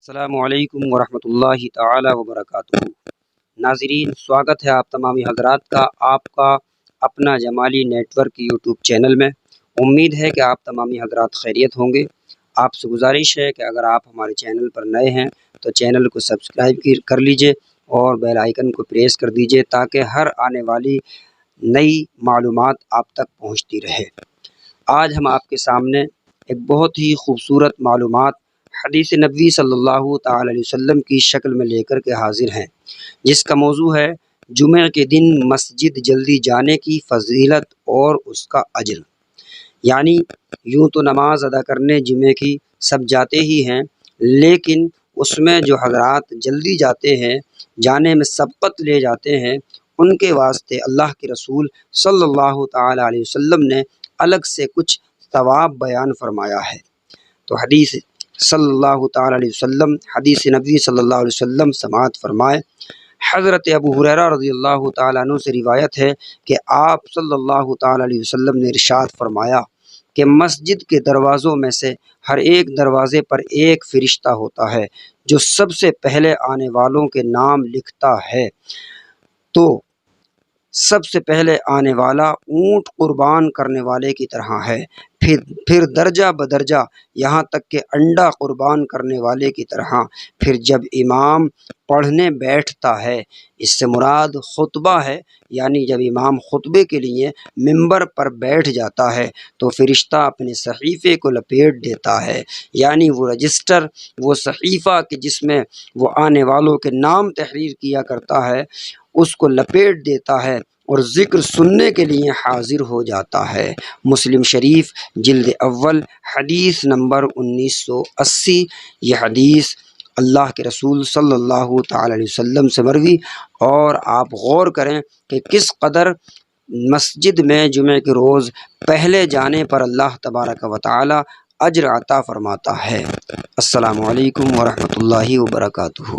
السلام علیکم ورحمۃ اللہ تعالی وبرکاتہ۔ ناظرین، سواگت ہے آپ تمامی حضرات کا آپ کا اپنا جمالی نیٹ ورک یوٹیوب چینل میں۔ امید ہے کہ آپ تمامی حضرات خیریت ہوں گے۔ آپ سے گزارش ہے کہ اگر آپ ہمارے چینل پر نئے ہیں تو چینل کو سبسکرائب کر لیجئے اور بیل آئیکن کو پریس کر دیجئے تاکہ ہر آنے والی نئی معلومات آپ تک پہنچتی رہے۔ آج ہم آپ کے سامنے ایک بہت ہی خوبصورت معلومات حدیث نبوی صلی اللہ تعالی علیہ وسلم کی شکل میں لے کر کے حاضر ہیں، جس کا موضوع ہے جمعہ کے دن مسجد جلدی جانے کی فضیلت اور اس کا اجر۔ یعنی یوں تو نماز ادا کرنے جمعے کی سب جاتے ہی ہیں، لیکن اس میں جو حضرات جلدی جاتے ہیں، جانے میں سبقت لے جاتے ہیں، ان کے واسطے اللہ کے رسول صلی اللہ تعالی علیہ وسلم نے الگ سے کچھ ثواب بیان فرمایا ہے۔ تو حدیث صلی اللہ تعالی علیہ وسلم، حدیث نبوی صلی اللہ علیہ وسلم سماعت فرمائے۔ حضرت ابو ہریرہ رضی اللہ تعالیٰ عنہ سے روایت ہے کہ آپ صلی اللہ تعالی علیہ وسلم نے ارشاد فرمایا کہ مسجد کے دروازوں میں سے ہر ایک دروازے پر ایک فرشتہ ہوتا ہے جو سب سے پہلے آنے والوں کے نام لکھتا ہے۔ تو سب سے پہلے آنے والا اونٹ قربان کرنے والے کی طرح ہے، پھر درجہ بدرجہ یہاں تک کہ انڈا قربان کرنے والے کی طرح، پھر جب امام پڑھنے بیٹھتا ہے، اس سے مراد خطبہ ہے، یعنی جب امام خطبے کے لیے ممبر پر بیٹھ جاتا ہے تو فرشتہ اپنے صحیفے کو لپیٹ دیتا ہے، یعنی وہ رجسٹر، وہ صحیفہ کہ جس میں وہ آنے والوں کے نام تحریر کیا کرتا ہے، اس کو لپیٹ دیتا ہے اور ذکر سننے کے لیے حاضر ہو جاتا ہے۔ مسلم شریف جلد اول حدیث نمبر 1980۔ یہ حدیث اللہ کے رسول صلی اللہ تعالی علیہ وسلم سے مروی، اور آپ غور کریں کہ کس قدر مسجد میں جمعہ کے روز پہلے جانے پر اللہ تبارک و تعالی اجر عطا فرماتا ہے۔ السلام علیکم ورحمۃ اللہ وبرکاتہ۔